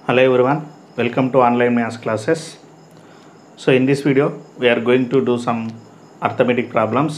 Hello everyone, welcome to online maths classes. So in this video we are going to do some arithmetic problems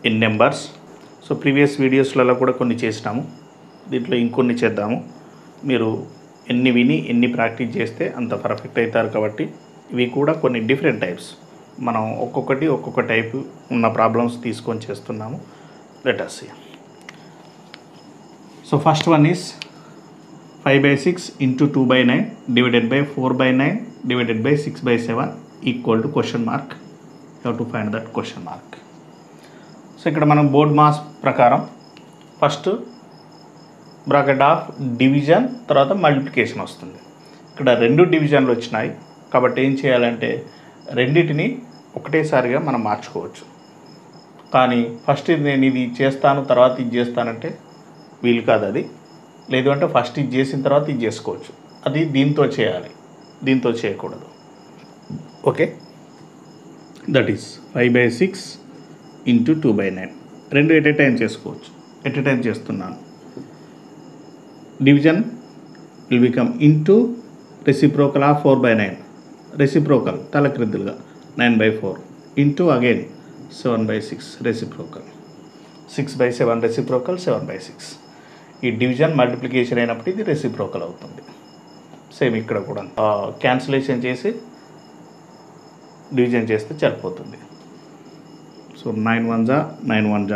in numbers. So previous videos లలో కూడా కొన్ని చేస్తాము, దీంట్లో ఇంకొన్ని చేద్దాము. మీరు ఎన్ని విని ఎన్ని ప్రాక్టీస్ చేస్తే అంత పర్ఫెక్ట్ అవుతారు కాబట్టి ఇవి కూడా కొన్ని డిఫరెంట్ టైప్స్, మనం ఒక్కొక్క టైప్ ఉన్న ప్రాబ్లమ్స్ తీసుకొని చేస్తున్నాము. Let us see. So first one is 5/6 into 2/9 divided by 4/9 divided by 6/7 equal to question mark. You have to find that question mark. So ఇక్కడ మనం బోర్డ్ మాస్ ప్రకారం ఫస్ట్ బ్రాకెట్ ఆఫ్ డివిజన్ తర్వాత multiplication వస్తుంది. ఇక్కడ రెండు డివిజన్లు వచ్చినాయి కాబట్టి ఏం చేయాలంటే రెండింటిని ఒకటేసారిగా మనం మార్చుకోవచ్చు. కానీ ఫస్ట్ నేను ఇది చేస్తాను తర్వాత ఇది చేస్తానంటే వీలు కాదు, అది లేదు అంటే ఫస్ట్ ఇది చేసిన తర్వాత ఇది చేసుకోవచ్చు. అది దీంతో చేయాలి, దీంతో చేయకూడదు. ఓకే, దట్ ఈస్ 5/6 into 2/9 రెండు ఎట్ ఏ టైం చేసుకోవచ్చు. ఎట్ ఏ టైం చేస్తున్నాను. Division will become into reciprocal of 4/9, reciprocal తలక్రిందులుగా 9/4 ఇంటూ అగైన్ 7/6 రెసిప్రోకల్, 6/7 రెసిప్రోకల్ 7/6. ఈ డివిజన్ మల్టిప్లికేషన్ అయినప్పుడు ఇది రెసిప్రోకల్ అవుతుంది. సేమ్ ఇక్కడ కూడా క్యాన్సిలేషన్ చేసి డివిజన్ చేస్తే సరిపోతుంది. So 9 1s 9 1s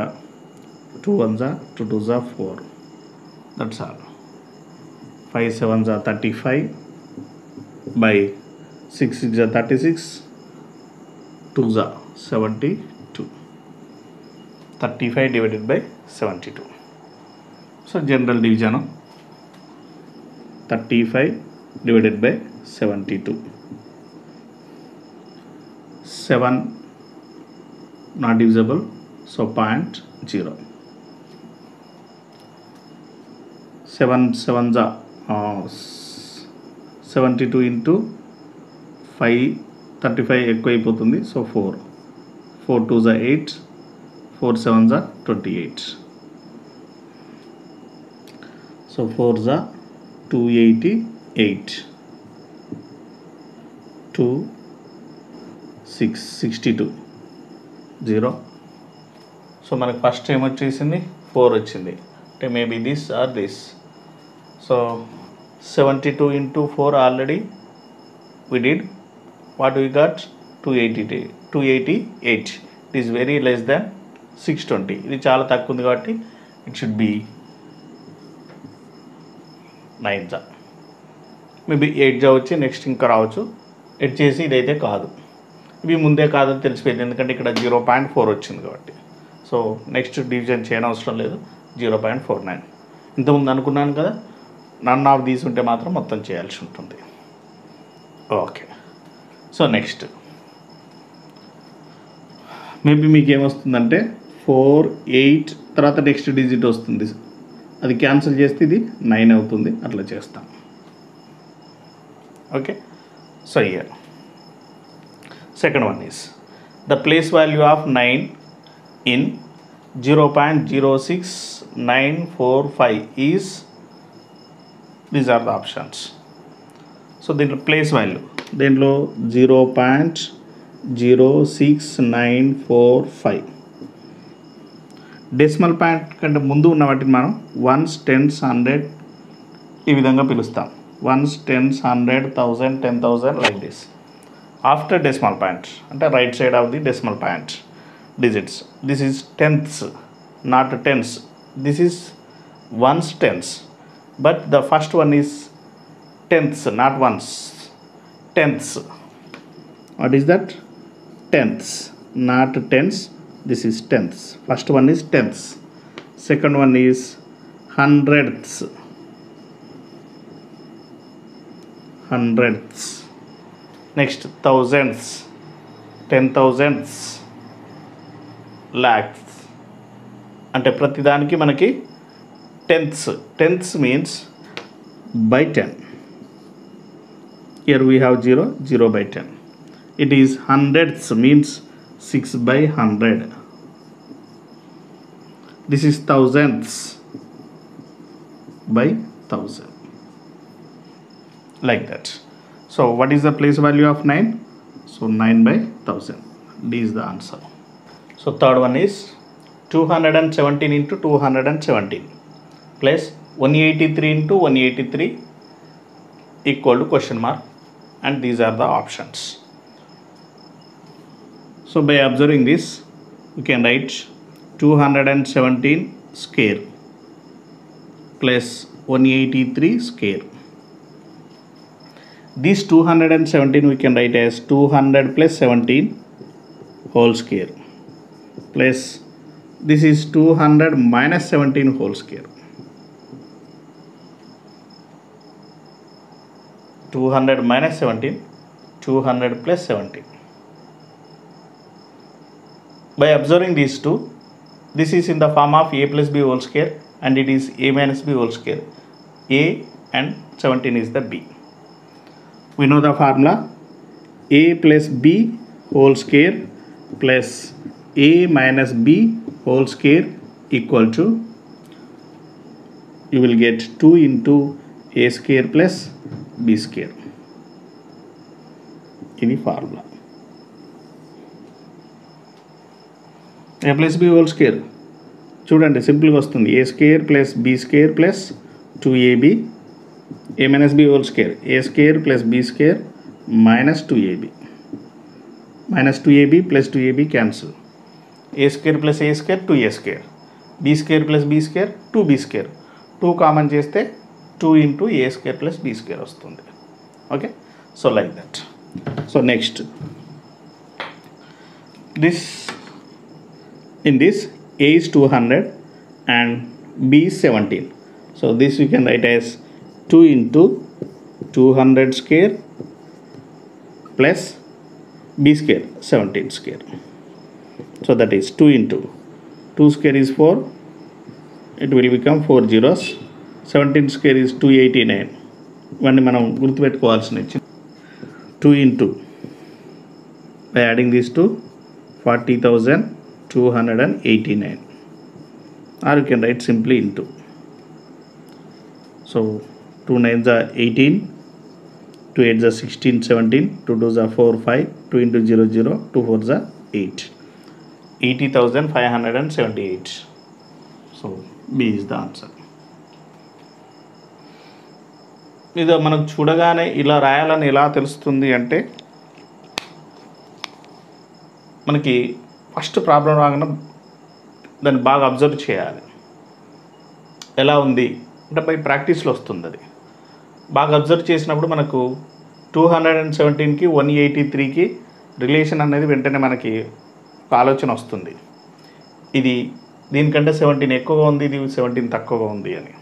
2 1s 2 2s 4, that's all. 5 7s 35 by 6 6s 36, 2s 72, 35 divided by 72. So general division 35 divided by 72. 7 not divisible, so 0.0. 7 7s 72 into 5 35 ఎక్కువ అయిపోతుంది. So 4 2s 8, 4 7s 28. So 4s 288, 2 6 62 0. So మనకు first ఏం వచ్చేసింది 4 వచ్చింది, అంటే maybe this or this. So 72 into 4 already we did. What we got? 288. It is very less than 620. ఇది చాలా తక్కువ ఉంది కాబట్టి it should be 9s. Maybe 8s వచ్చి నెక్స్ట్ ఇంకా రావచ్చు. 8 చేసి ఇదైతే కాదు, ఇవి ముందే కాదని తెలిసిపోయింది ఎందుకంటే ఇక్కడ 0.4 వచ్చింది కాబట్టి. సో నెక్స్ట్ డివిజన్ చేయనవసరం లేదు, 0.49. ఇంతకుముందు అనుకున్నాను కదా, నన్ ఆఫ్ దీస్ ఉంటే మాత్రం మొత్తం చేయాల్సి ఉంటుంది. ఓకే, సో నెక్స్ట్ మేబీ మీకు ఏమొస్తుందంటే 4 8 తర్వాత నెక్స్ట్ డిజిట్ వస్తుంది, అది క్యాన్సిల్ చేస్తే ఇది 9 అవుతుంది. అట్లా చేస్తాం. Okay, so here second one is the place value of 9 in 0.06945 is, these are the options. So దీంట్లో ప్లేస్ వాల్యూ, దీంట్లో 0.06945. డెసిమల్ పాయింట్ కంటే ముందు ఉన్న వాటిని మనం 1s 10s 100 ఈ విధంగా పిలుస్తాం. 1s 10s 100 1000 10,000 like this. After decimal point అంటే right side of the decimal point digits, this is tenths not tens, this is 1s 10s, but the first one is tenths not 1s, tenths. What is that? Tenths, not tens. This is tenths. First one is tenths. Second one is hundredths. Hundredths. Next thousands, 10,000s, lakhs. అంటే ప్రతిదానికి మనకి tenths. Tenths means by 10. Here we have 0/10. It is hundredths means 6/100. This is thousandths by 1000. like that. So what is the place value of 9? So 9/1000. D is the answer. So third one is 217 into 217 plus 183 into 183 equal to question mark, and these are the options. So by observing this, we can write 217 square plus 183 square. This 217 we can write as 200 plus 17 whole square plus this is 200 minus 17 whole square. 200 minus 17, 200 plus 17. By observing these two, this is in the form of a plus b whole square and it is a minus b whole square. A and 17 is the b. We know the formula: a plus b whole square plus a minus b whole square equal to, you will get 2 into a square plus b square. Ini formula. a plus b whole square చూడండి సింపుల్గా వస్తుంది. a square plus b square plus 2ab, a minus b whole square, a square plus b square minus 2ab, minus 2ab plus 2ab cancel, a square plus a square 2a square, b square plus b square 2b square, 2 common చేస్తే 2 into a square plus b square వస్తుంది. Okay, so like that. So next this, in this a is 200 and b is 17. So this we can write as 2 into 200 square plus b square 17 square. So that is 2 into 2 square is 4, it will become 4 zeros. 17 square is 289. ఇవన్నీ మనం గుర్తుపెట్టుకోవాల్సిన 2 into, by adding these two, 40,289, or you can write simply into. So 2 9s are 18, 2 8s are 16, 17, 2 2s are 4, 5, 2 into 0 0, 2 4s are 8, 80,578. So B is the answer. ఇది మనకు చూడగానే ఇలా రాయాలని ఎలా తెలుస్తుంది అంటే, మనకి ఫస్ట్ ప్రాబ్లం రాగానే దాన్ని బాగా అబ్జర్వ్ చేయాలి. ఎలా ఉంది అంటే బై ప్రాక్టీస్లో వస్తుంది. అది బాగా అబ్జర్వ్ చేసినప్పుడు మనకు 217కి 183కి రిలేషన్ అనేది వెంటనే మనకి ఒక ఆలోచన వస్తుంది. ఇది దీనికంటే 17 ఎక్కువగా ఉంది, ఇది 17 తక్కువగా ఉంది అని.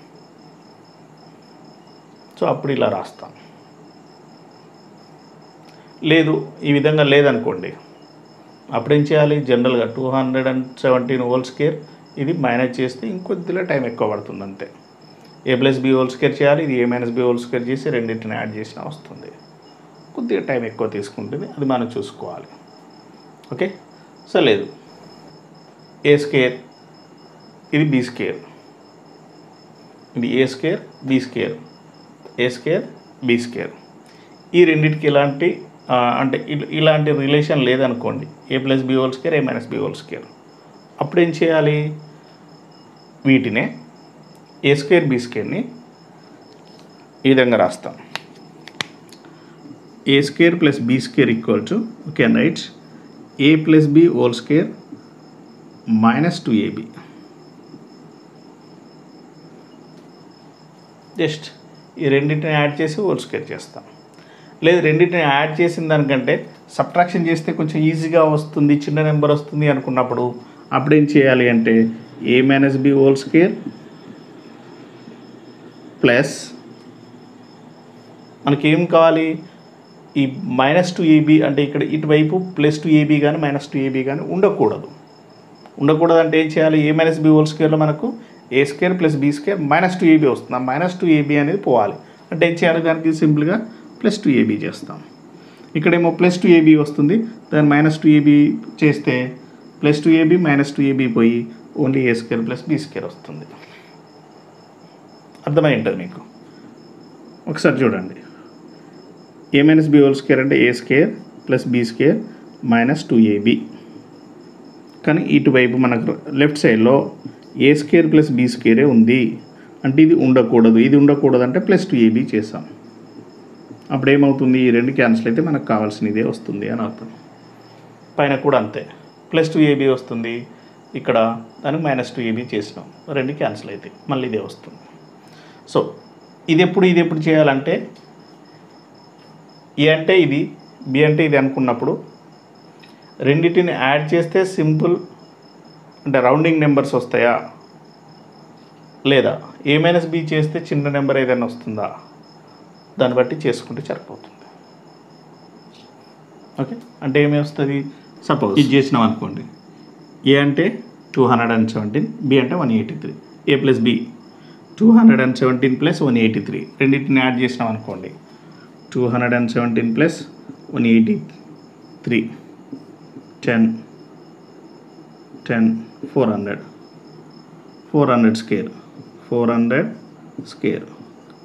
సో అప్పుడు ఇలా రాస్తాం. లేదు ఈ విధంగా లేదనుకోండి, అప్పుడేం చేయాలి? జనరల్గా 217 హోల్ స్క్వేర్ ఇది మైనస్ చేస్తే ఇంకొద్దిలో టైం ఎక్కువ పడుతుంది అంతే. ఏ ప్లస్ బి హోల్ స్క్వేర్ చేయాలి, ఇది ఏ మైనస్ బి హోల్ స్క్వేర్ చేసి రెండింటిని యాడ్ చేసినా వస్తుంది. కొద్దిగా టైం ఎక్కువ తీసుకుంటుంది, అది మనం చూసుకోవాలి. ఓకే, సో లేదు ఏ స్క్వేర్, ఇది బి స్క్వేర్, ఇది ఏ స్క్వేర్ బి స్క్వేర్, ఏ స్క్వేర్ బి స్క్వేర్, ఈ రెండింటికి ఇలాంటి అంటే ఇలాంటి రిలేషన్ లేదనుకోండి, ఏ ప్లస్ బి హోల్ స్క్వేర్ ఏ మైనస్ బి హోల్ స్క్వేర్, అప్పుడు ఏం చేయాలి? వీటినే ఏ స్క్వేర్ బి స్క్వేర్ని ఈ విధంగా రాస్తాం. A square plus B square equal to, you can write A plus B whole square minus 2ab. Just ఈ రెండింటిని యాడ్ చేసి హోల్ స్క్వేర్ చేస్తాం. లేదు రెండింటిని యాడ్ చేసిన దానికంటే సబ్ట్రాక్షన్ చేస్తే కొంచెం ఈజీగా వస్తుంది, చిన్న నెంబర్ వస్తుంది అనుకున్నప్పుడు అప్పుడేం చేయాలి అంటే A minus B whole square plus మనకేం కావాలి? ఈ మైనస్ 2ab అంటే ఇక్కడ ఇటువైపు ప్లస్ 2ab కానీ మైనస్ 2ab కానీ ఉండకూడదు. ఉండకూడదు అంటే ఏం చేయాలి? ఏ మైనస్ బి హోల్ స్క్వేర్లో మనకు A square plus B square minus 2ab వస్తుంది. ఆ మైనస్ 2ab అనేది పోవాలి అంటే ఏం చేయాలి? దానికి సింపుల్గా ప్లస్ 2ab చేస్తాం. ఇక్కడేమో ప్లస్ 2ab వస్తుంది, దాన్ని మైనస్ 2ab చేస్తే ప్లస్ 2ab మైనస్ 2ab పోయి only A square plus B square వస్తుంది. అర్థమై ఉంటుంది మీకు. ఒకసారి చూడండి, A minus B whole square అంటే A square plus B square minus 2ab. కానీ ఇటువైపు మనకు లెఫ్ట్ సైడ్లో ఏ స్క్వేర్ ప్లస్ బి స్క్వేరే ఉంది అంటే ఇది ఉండకూడదు అంటే ప్లస్ 2ab చేసాం. అప్పుడు ఏమవుతుంది, ఈ రెండు క్యాన్సిల్ అయితే మనకు కావాల్సినదే వస్తుంది అని అర్థం. పైన కూడా అంతే, ప్లస్ 2ab వస్తుంది, ఇక్కడ దానికి మైనస్ 2ab చేసినాం, రెండు క్యాన్సిల్ అయితే మళ్ళీ ఇదే వస్తుంది. సో ఇది ఎప్పుడు చేయాలంటే ఏ అంటే ఇది, బి అంటే ఇది అనుకున్నప్పుడు రెండింటిని యాడ్ చేస్తే సింపుల్ అంటే రౌండింగ్ నెంబర్స్ వస్తాయా, లేదా ఏ మైనస్ బి చేస్తే చిన్న నెంబర్ ఏదైనా వస్తుందా, దాన్ని బట్టి చేసుకుంటే సరిపోతుంది. ఓకే, అంటే ఏమి వస్తుంది, సపోజ్ ఇది చేసినాం అనుకోండి, ఏ అంటే 217, బి అంటే 183, ఏ ప్లస్ బి 217 ప్లస్ 183 రెండింటిని యాడ్ చేసినాం అనుకోండి, 217 plus 183 10 400 square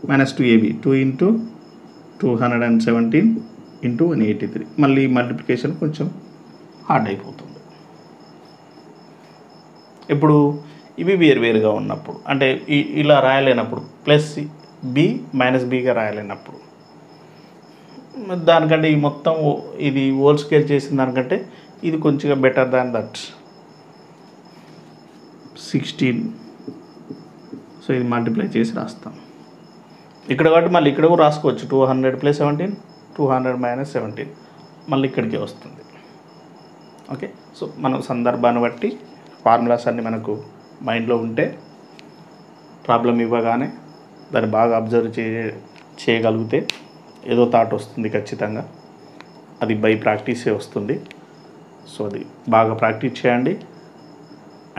minus 2ab 2 into 217 into 183. మళ్ళీ మల్టిప్లికేషన్ కొంచెం హార్డ్ అయిపోతుంది. ఇప్పుడు ఇవి వేరువేరుగా ఉన్నప్పుడు అంటే ఇలా రాయలేనప్పుడు, ప్లస్ బి మైనస్ బిగా రాయలేనప్పుడు, దానికంటే ఈ మొత్తం ఇది హోల్ స్క్వేర్ చేసిన దానికంటే ఇది కొంచెం బెటర్ దాన్ దట్ 16. సో ఇది మల్టిప్లై చేసి రాస్తాం ఇక్కడ కాబట్టి మళ్ళీ ఇక్కడ కూడా రాసుకోవచ్చు, 200 ప్లస్ 17 200 మైనస్ 17 మళ్ళీ ఇక్కడికే వస్తుంది. ఓకే, సో మనం సందర్భాన్ని బట్టి ఫార్ములాస్ అన్నీ మనకు మైండ్లో ఉంటే ప్రాబ్లం ఇవ్వగానే దాన్ని బాగా అబ్జర్వ్ చేయగలిగితే ఏదో థాట్ వస్తుంది ఖచ్చితంగా, అది బై ప్రాక్టీసే వస్తుంది. సో అది బాగా ప్రాక్టీస్ చేయండి.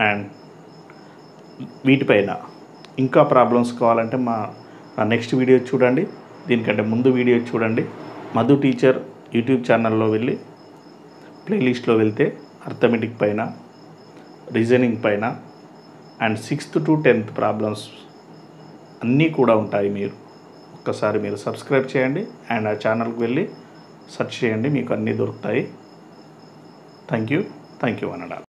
అండ్ వీటిపైన ఇంకా ప్రాబ్లమ్స్ కావాలంటే నా నెక్స్ట్ వీడియో చూడండి, దీనికంటే ముందు వీడియో చూడండి. మధు టీచర్ యూట్యూబ్ ఛానల్లో వెళ్ళి ప్లేలిస్ట్లో వెళ్తే అర్థమెటిక్ పైన, రీజనింగ్ పైన and 6th to 10th problems అన్నీ కూడా ఉంటాయి. ఒక్కసారి మీరు సబ్స్క్రైబ్ చేయండి అండ్ ఆ ఛానల్కి వెళ్ళి సెర్చ్ చేయండి, మీకు అన్నీ దొరుకుతాయి. Thank you అనడా.